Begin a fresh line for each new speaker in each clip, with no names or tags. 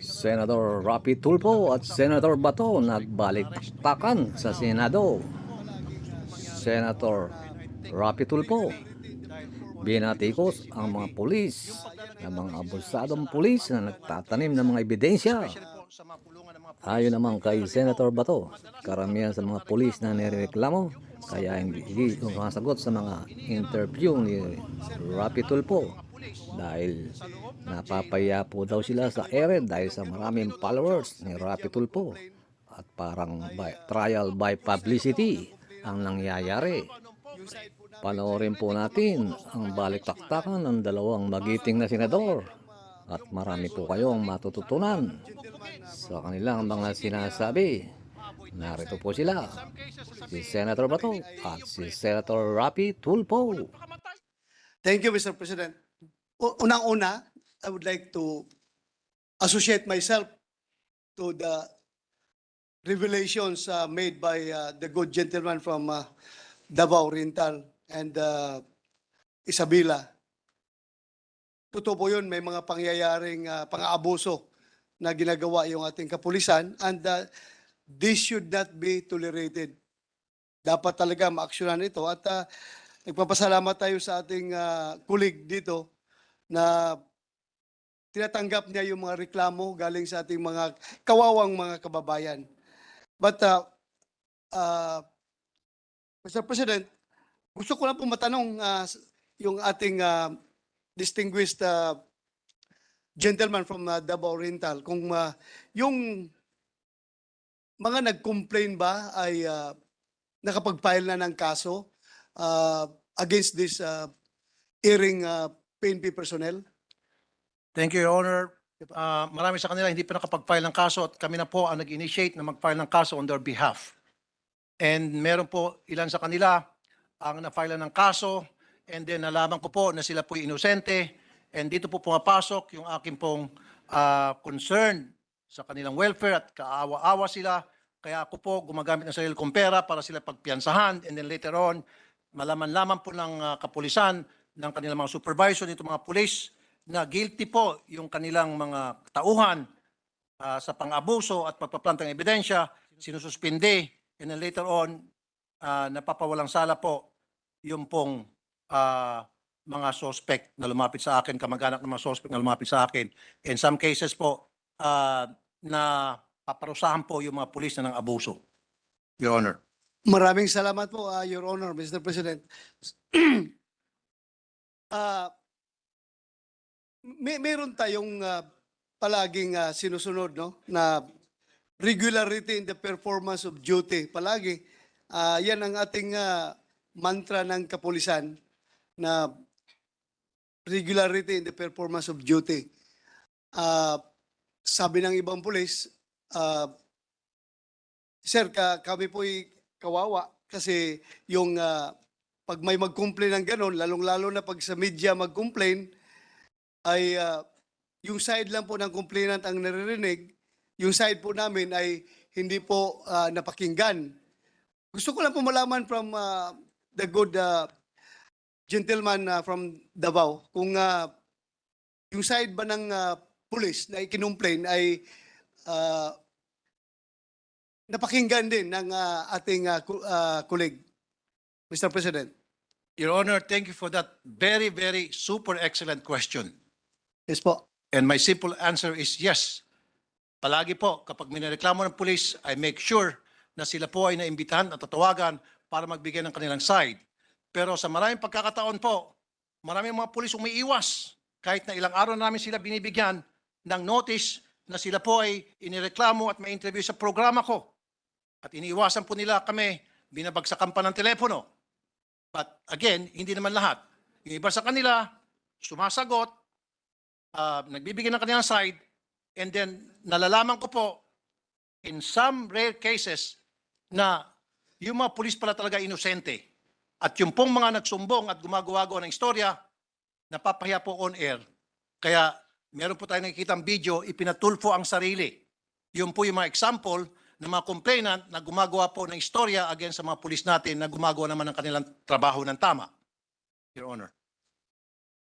Senator Rapi Tulfo at Senator Bato nagbalik-taktakan sa Senado. Senator Rapi Tulfo, binatikos ang mga pulis, ng mga abusadong pulis na nagtatanim ng mga ebidensya. Ayon naman kay Senator Bato, karamihan sa mga pulis na nireklamo kaya hindi sumasagot sa mga interview ni Rapi Tulfo dahil napapaya po daw sila sa ere dahil sa maraming followers ni Rapi Tulfo at parang trial by publicity ang nangyayari. Panoorin po natin ang balik-taktakan ng dalawang magiting na senador at marami po kayong matututunan sa kanilang mga sinasabi. Narito po sila, si Senator Bato at si Senator Rapi Tulfo.
Thank you, Mr. President. Unang-una, I would like to associate myself to the revelations made by the good gentleman from Davao Oriental and Isabela. Totoo po yun, may mga pangyayaring pang-aabuso na ginagawa yung ating kapulisan and this should not be tolerated. Dapat talaga maaksyonan ito at nagpapasalamat tayo sa ating kulig dito na tinatanggap niya yung mga reklamo galing sa ating mga kawawang mga kababayan. But Mr. President, gusto ko lang po matanong yung ating distinguished gentleman from Davao Oriental kung yung mga nag-complain ba ay nakapag-file na ng kaso against this erring PNP personnel?
Thank you, Your Honor. Marami sa kanila hindi pa nakapag-file ng kaso at kami na po ang nag-initiate na mag-file ng kaso on their behalf. And meron po ilan sa kanila ang na-file ng kaso and then nalaman ko po na sila po inosente and dito po pumapasok yung aking pong concern sa kanilang welfare at kaawa-awa sila. Kaya ako po gumagamit ng sarili kong pera para sila pagpiyansahan and then later on malaman-laman po ng kapulisan ng kanilang mga supervisor nito mga pulis na guilty po yung kanilang mga tauhan sa pang-abuso at pagpaplantang ebidensya, sinususpinde, and then later on, napapawalang sala po yung pong mga suspect na lumapit sa akin, kamag-anak ng mga suspect na lumapit sa akin. In some cases po, na paparusahan po yung mga pulis na ng abuso, Your Honor.
Maraming salamat po, Your Honor, Mr. President. Meron tayong palaging sinusunod, no, na regularity in the performance of duty. Palagi, yan ang ating mantra ng kapulisan na regularity in the performance of duty. Sabi ng ibang pulis, sir, kami po'y kawawa kasi yung pag may mag-complain ng ganon, lalong-lalo na pag sa media mag-complain, ay yung side lang po ng complainant ang naririnig, yung side po namin ay hindi po napakinggan. Gusto ko lang po malaman from the good gentleman from Davao kung yung side ba ng police na ikinumplain ay napakinggan din ng ating colleague, Mr. President.
Your Honor, thank you for that very, very super excellent question.
Yes po.
And my simple answer is yes. Palagi po, kapag minareklamo ng pulis, I make sure na sila po ay naimbitahan at tatawagan para magbigay ng kanilang side. Pero sa maraming pagkakataon po, maraming mga pulis umiiwas. Kahit na ilang araw namin sila binibigyan ng notice na sila po ay inireklamo at may interview sa programa ko. At iniiwasan po nila kami, binabagsakan pa ng telepono. But again, hindi naman lahat. Yung iba sa kanila, sumasagot, nagbibigay ng kanilang side, and then nalalaman ko po, in some rare cases, na yung mga pulis pala talaga inosente. At yung pong mga nagsumbong at gumagawa ng istorya, napapahiya po on air. Kaya meron po tayo nakikitang video, ipinatulfo ang sarili. Yun po yung mga example ng mga complainant na gumagawa po ng istorya against sa mga pulis natin na gumagawa naman ng kanilang trabaho ng tama, Your Honor.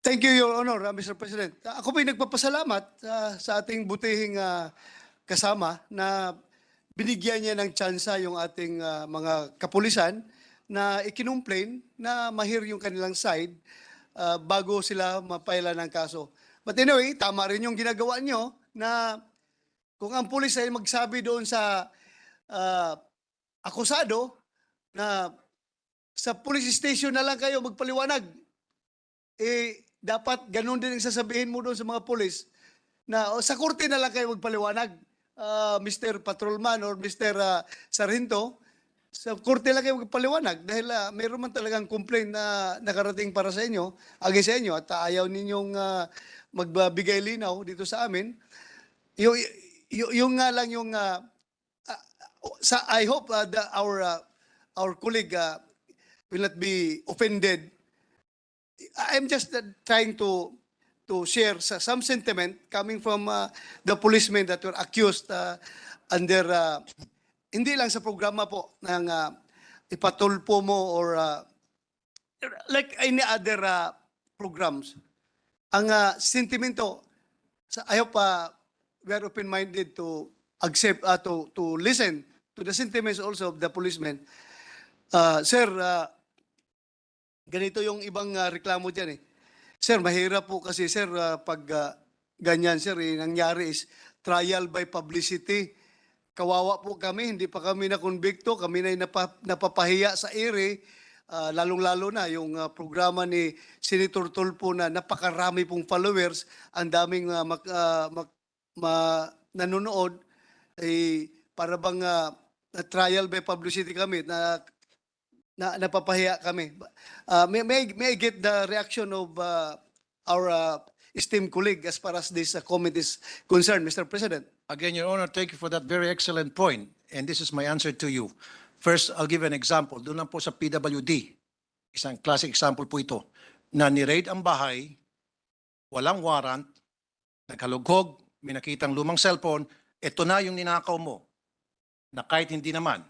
Thank you, Your Honor, Mr. President. Ako po'y nagpapasalamat sa ating butihing kasama na binigyan niya ng tsansa yung ating mga kapulisan na ikinumplain na mahir yung kanilang side bago sila mapaila ng kaso. But anyway, tama rin yung ginagawa nyo na kung ang pulis ay magsabi doon sa akusado na sa police station na lang kayo magpaliwanag, dapat ganun din ang sasabihin mo doon sa mga pulis na sa korte na lang kayo magpaliwanag, Mr. Patrolman or Mr. Sargento, sa korte lang kayo magpaliwanag dahil mayroon man talagang complaint na nakarating para sa inyo, against sa inyo at ayaw ninyong magbigay linaw dito sa amin. Yung nga lang yung I hope that our colleague will not be offended. I'm just trying to share some sentiment coming from the policemen that were accused under hindi lang sa programa po ng ipatulpo mo or like any other programs. Ang sentimento, I hope we are open-minded to accept to listen to the sentiments also of the policemen. Sir, ganito yung ibang reklamo dyan eh. Sir, mahirap po kasi sir, pag ganyan sir, nangyari is trial by publicity. Kawawa po kami, hindi pa kami na-convicto, kami na napapahiya sa ere, lalong-lalo na yung programa ni Senator Tulfo na napakarami pong followers, ang daming nanonood, para bang trial by publicity kami na napapahiya kami. May I get the reaction of our esteemed colleague as far as this comment is concerned, Mr. President?
Again, Your Honor, thank you for that very excellent point. And this is my answer to you. First, I'll give an example. Doon lang po sa PWD, isang classic example po ito, na ni-raid ang bahay, walang warrant, naghalughog, may nakitang lumang cellphone, ito na yung ninakaw mo, na kahit hindi naman.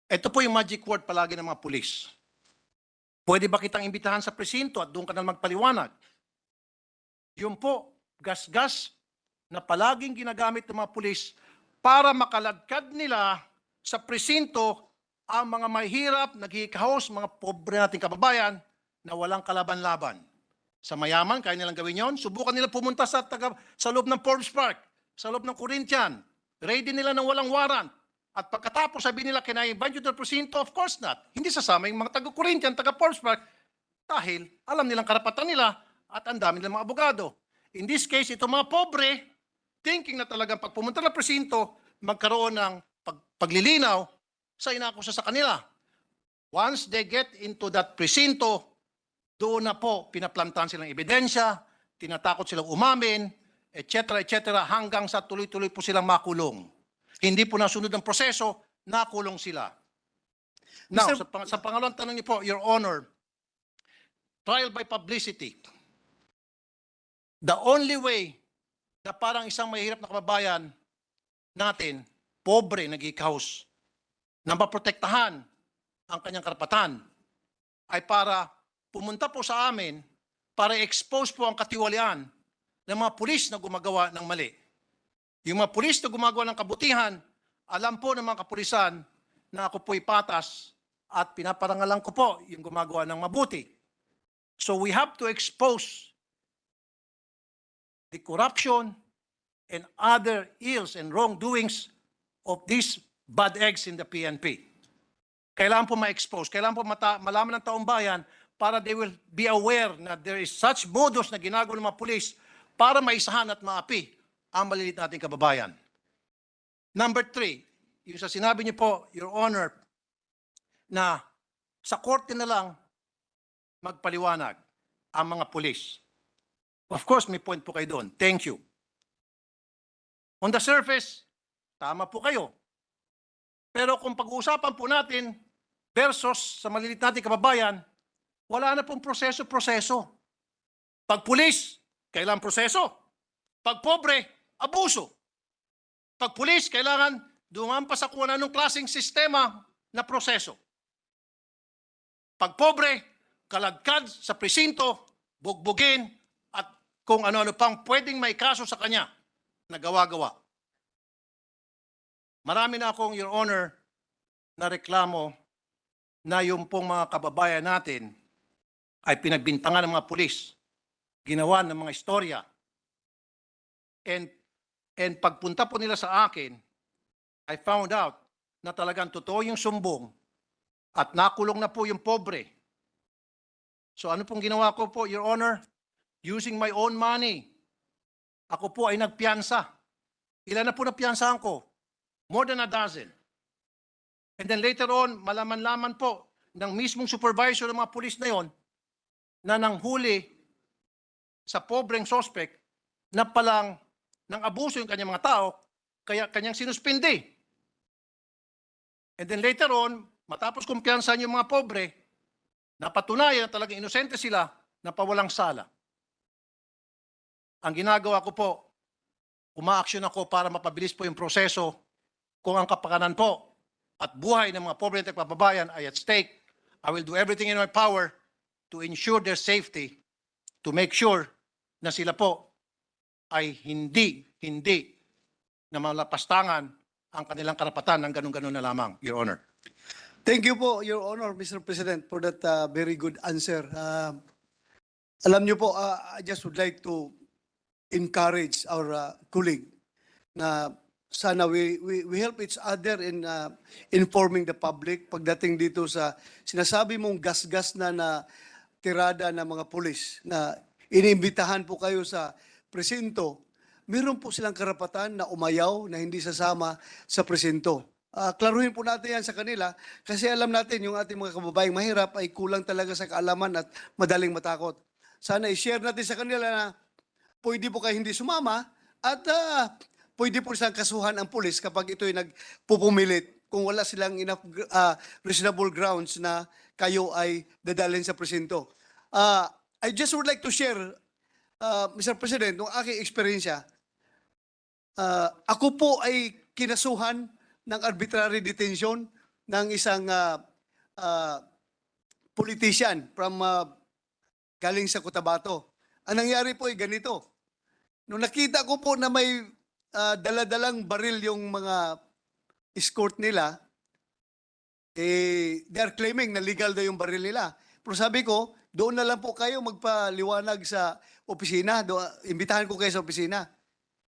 Ito po yung magic word palagi ng mga pulis. Pwede ba kitang imbitahan sa presinto at doon ka na magpaliwanag? Yun po, gas-gas na palaging ginagamit ng mga pulis para makaladkad nila sa presinto ang mga mahirap, naghihikahos, mga pobre nating kababayan na walang kalaban-laban. Sa mayaman, kaya nilang gawin yon. Subukan nila pumunta sa loob ng Forbes Park, sa loob ng Corinthian. Raidin nila ng walang warrant. At pagkatapos sabi nila, can I invite you to the presinto? Of course not. Hindi sasama yung mga taga-Corinthian, taga-Forbes Park dahil alam nilang karapatan nila at ang dami nilang mga abogado. In this case, itong mga pobre, thinking na talagang pag pumunta ng presinto, magkaroon ng paglilinaw sa inakusa sa kanila. Once they get into that presinto, doon na po pinaplantahan silang ebidensya, tinatakot silang umamin, etc. hanggang sa tuloy-tuloy po silang makulong. Hindi po nasunod ang proseso, nakulong sila. Now, sa pangalawang tanong niyo po, Your Honor, trial by publicity. The only way na parang isang mahirap na kababayan natin, pobre, nag-i-house, na maprotektahan ang kanyang karapatan, ay para pumunta po sa amin para expose po ang katiwalian ng mga pulis na gumagawa ng mali. Yung mga pulis na gumagawa ng kabutihan, alam po ng mga kapulisan na ako po'y patas at pinaparangalan ko po yung gumagawa ng mabuti. So we have to expose the corruption and other ills and wrongdoings of these bad eggs in the PNP. Kailangan po ma-expose, kailangan po malaman ng taong bayan para they will be aware na there is such modus na ginagawa ng mga pulis para maisahan at maapi ang malilit nating kababayan. Number 3, yung sa sinabi niyo po, Your Honor, na sa korte na lang magpaliwanag ang mga pulis. Of course, may point po kayo doon. Thank you. On the surface, tama po kayo. Pero kung pag-uusapan po natin versus sa malilit nating kababayan, wala na pong proseso-proseso. Pag pulis, kailangan proseso. Pag pobre, abuso. Pag pulis, kailangan dumampas sa kung anong klaseng sistema na proseso. Pag pobre, kalagkad sa presinto, bugbugin, kung ano-ano pang pwedeng may kaso sa kanya na gawa-gawa. Marami na akong, Your Honor, na reklamo na yung pong mga kababayan natin ay pinagbintangan ng mga pulis, ginawa ng mga istorya. And pagpunta po nila sa akin, I found out na talagang totoo yung sumbong at nakulong na po yung pobre. So ano pong ginawa ko po, Your Honor? Using my own money. Ako po ay nagpiyansa. Ilan na po napiyansahan ko? More than a dozen. And then later on, malaman-laman po ng mismong supervisor ng mga pulis na yon na nanghuli sa pobreng suspect na palang nang abuso yung kanyang mga tao, kaya kanyang sinuspindi. And then later on, matapos kumpiyansahan yung mga pobre, napatunayan na talagang inosente sila na pawalang sala. Ang ginagawa ko po, umaaksyon ako para mapabilis po yung proseso kung ang kapakanan po at buhay ng mga pobre at kababayan ay at stake. I will do everything in my power to ensure their safety, to make sure na sila po ay hindi na malapastangan ang kanilang karapatan ng ganun-ganun na lamang, Your Honor.
Thank you po, Your Honor, Mr. President, for that very good answer. Alam niyo po, I just would like to encourage our colleague na sana we help each other in informing the public pagdating dito sa sinasabi mong gas-gas na tirada ng mga pulis na iniimbitahan po kayo sa presinto. Meron po silang karapatan na umayaw na hindi sasama sa presinto. Klaruhin po natin yan sa kanila kasi alam natin yung ating mga kababayang mahirap ay kulang talaga sa kaalaman at madaling matakot. Sana i-share natin sa kanila na pwede po kayo hindi sumama at pwede po silang kasuhan ang pulis kapag ito'y nagpupumilit kung wala silang enough reasonable grounds na kayo ay dadalhin sa presinto. I just would like to share, Mr. President, nung aking eksperyensya, ako po ay kinasuhan ng arbitrary detention ng isang politician from galing sa Cotabato. Ang nangyari po ay ganito. Nung nakita ko po na may daladalang baril yung mga escort nila, they are claiming na legal daw yung baril nila. Pero sabi ko, doon na lang po kayo magpaliwanag sa opisina. Imbitahan ko kayo sa opisina.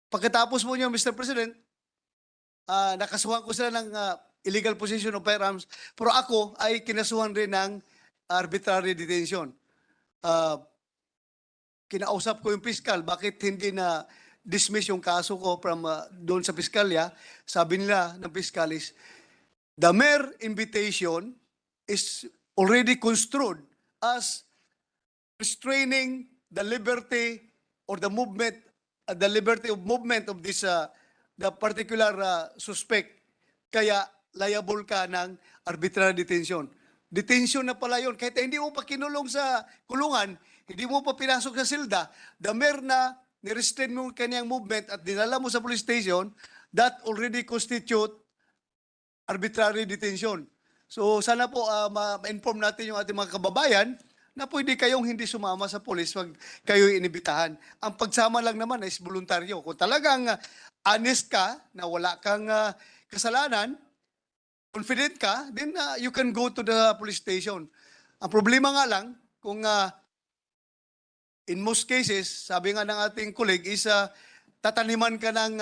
Pagkatapos po niyo, Mr. President, nakasuhan ko sila ng illegal possession of firearms. Pero ako ay kinasuhan rin ng arbitrary detention. Kinausap ko yung piskal, bakit hindi na dismiss yung kaso ko from doon sa piskalya. Sabi nila ng piskalis, the mere invitation is already construed as restraining the liberty or the movement, the liberty of movement of this the particular suspect. Kaya liable ka ng arbitrary detention. Detention na pala yun. Kahit hindi mo pa kinulong sa kulungan, hindi mo pa pinasok sa silda, the mere na nirestrain mo kanyang movement at dinala mo sa police station, that already constitute arbitrary detention. So sana po ma-inform natin yung ating mga kababayan na pwede kayong hindi sumama sa police pag kayo inibitahan. Ang pagsama lang naman is voluntaryo. Kung talagang honest ka na wala kang kasalanan, confident ka, then you can go to the police station. Ang problema nga lang, kung in most cases, sabi nga ng ating colleague, is tataniman ka ng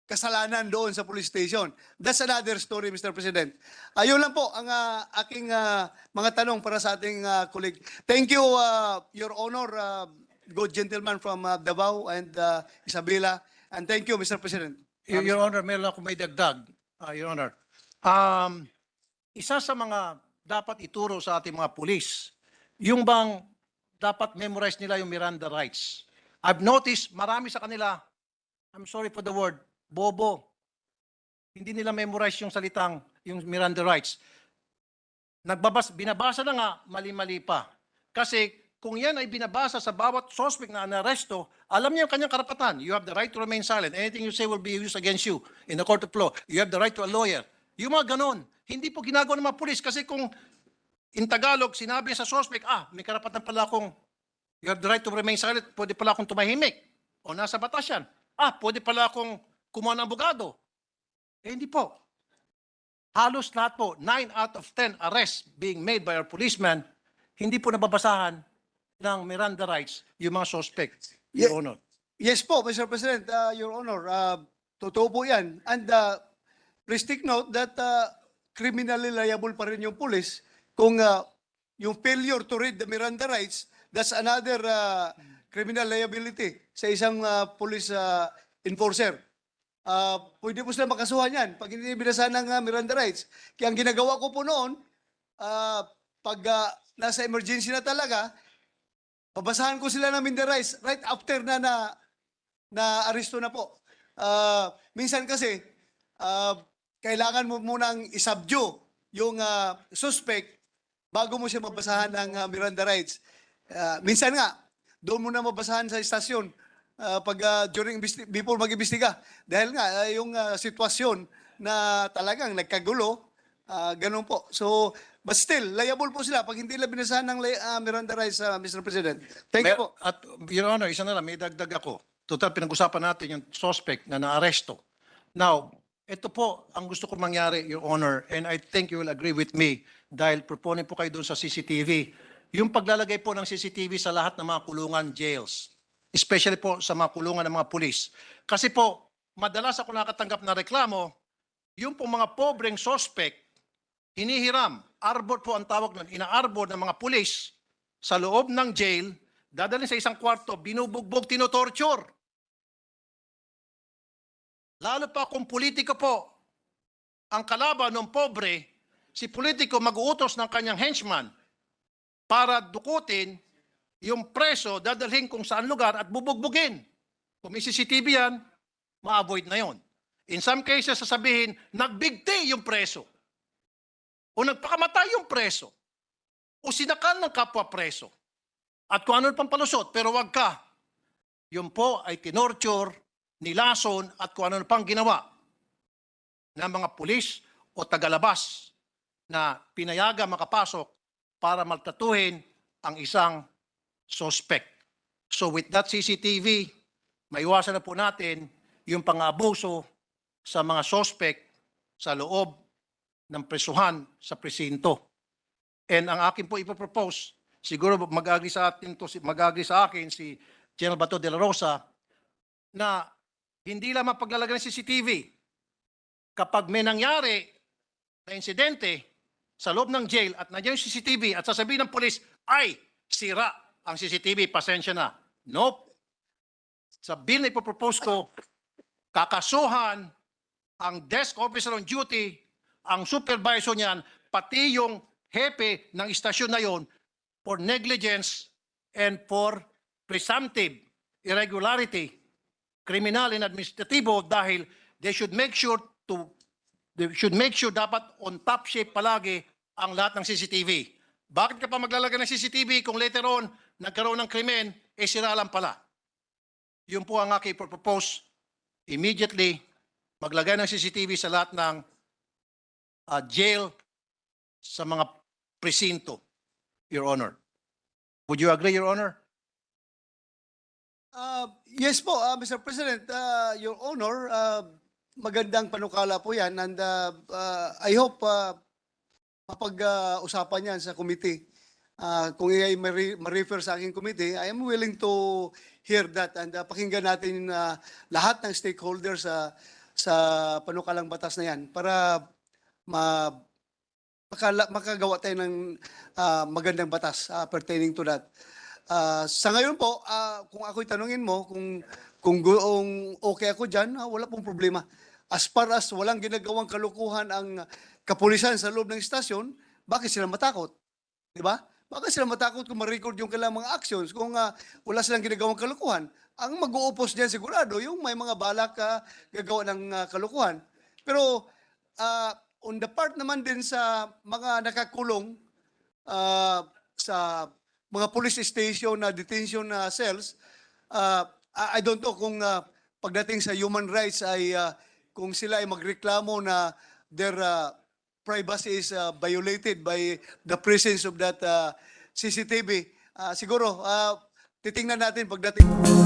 kasalanan doon sa police station. That's another story, Mr. President. Ayun lang po ang aking mga tanong para sa ating colleague. Thank you, Your Honor, good gentleman from Davao and Isabela. And thank you, Mr. President.
Your Honor, meron ako may dagdag, Your Honor. Isa sa mga dapat ituro sa ating mga pulis, yung bang dapat memorize nila yung Miranda rights. I've noticed marami sa kanila, I'm sorry for the word, bobo. Hindi nila memorize yung salitang, yung Miranda rights. Binabasa na nga, mali-mali pa. Kasi kung yan ay binabasa sa bawat suspect na anaresto, alam niya yung kanyang karapatan. You have the right to remain silent. Anything you say will be used against you in the court of law. You have the right to a lawyer. Yung mga ganon, hindi po ginagawa ng mga pulis kasi kung in Tagalog, sinabi sa suspect, may karapatan pala akong You have the right to remain silent. Pwede pala akong tumahimik. O nasa batas yan. Pwede pala akong kumuha ng abogado. Hindi po. Halos lahat po, 9 out of 10 arrests being made by our policemen, hindi po nababasahan ng Miranda rights yung mga suspect,
Ye-
Your Honor.
Yes po, Mr. President, Your Honor, totoo po yan. And please take note that criminally liable pa rin yung police kung yung failure to read the Miranda rights, that's another criminal liability sa isang police enforcer. Pwede po sila makasuhan yan pag hindi binasa ng Miranda rights. Kaya ang ginagawa ko po noon, pag nasa emergency na talaga, babasahan ko sila ng Miranda rights right after na aresto na po. Minsan kasi, kailangan mo munang isubdue yung suspect bago mo siya mabasahan ng Miranda rights. Minsan nga, doon mo na mabasahan sa istasyon before mag-imbestiga. Dahil nga, yung sitwasyon na talagang nagkagulo, ganun po. So, but still, liable po sila pag hindi nila binasahan ng Miranda rights, Mr. President. Thank you po.
At Your Honor, isa na lang, may dagdag ako. Total, pinag-usapan natin yung suspect na naaresto. Now, ito po ang gusto ko mangyari, Your Honor, and I think you will agree with me dahil proponin po kayo doon sa CCTV. Yung paglalagay po ng CCTV sa lahat ng mga kulungan, jails, especially po sa mga kulungan ng mga pulis. Kasi po, madalas ako nakatanggap na reklamo, yung po mga pobreng suspect, hinihiram, arbor po ang tawag nun, inaarbor ng mga pulis sa loob ng jail, dadalhin sa isang kwarto, binubugbog, tinotorture. Lalo pa kung politiko po, ang kalaban ng pobre, si politiko mag-uutos ng kanyang henchman para dukutin yung preso, dadalhin kung saan lugar at bubugbugin. Kung may CCTV yan, ma-avoid na yon. In some cases, sasabihin, nagbigti yung preso. O nagpakamatay yung preso. O sinakal ng kapwa preso. At kung ano pang palusot, pero wag ka. Yun po ay tinorture, nilason, at kung ano pang ginawa ng mga pulis o tagalabas na pinayaga makapasok para maltatuhin ang isang suspect. So with that CCTV, maiwasan na po natin yung pang-abuso sa mga suspect sa loob ng presuhan sa presinto. And ang akin po ipopropose, siguro mag-agree sa akin si General Bato de la Rosa na hindi lamang paglalagay ng CCTV. Kapag may nangyari na insidente sa loob ng jail at nandiyan yung CCTV at sasabihin ng polis, ay, sira ang CCTV, pasensya na. Nope. Sa bill na ipopropose ko, kakasuhan ang desk officer on duty, ang supervisor niyan, pati yung hepe ng istasyon na yon for negligence and for presumptive irregularity, criminal and administratibo, dahil they should make sure dapat on top shape palagi ang lahat ng CCTV. Bakit ka pa maglalagay ng CCTV kung later on nagkaroon ng krimen, sira lang pala? Yun po ang aking propose. Immediately, maglagay ng CCTV sa lahat ng jail sa mga presinto, Your Honor. Would you agree, Your Honor?
Yes po, Mr. President, Your Honor, magandang panukala po yan and I hope mapag-usapan yan sa committee. Kung ma-refer sa aking committee, I am willing to hear that and pakinggan natin lahat ng stakeholders sa panukalang batas na yan para makagawa tayo ng magandang batas pertaining to that. Sa ngayon po, kung ako'y tanungin mo, kung okay ako dyan, wala pong problema. As far as walang ginagawang kalukuhan ang kapulisan sa loob ng istasyon, bakit sila matakot? Di ba? Bakit sila matakot kung ma-record yung kailang mga actions kung wala silang ginagawang kalukuhan? Ang mag-uupos diyan sigurado yung may mga balak gagawa ng kalukuhan. Pero on the part naman din sa mga nakakulong sa mga police station na detention cells, I don't know kung pagdating sa human rights ay kung sila ay magreklamo na their privacy is violated by the presence of that CCTV. Siguro titingnan natin pagdating.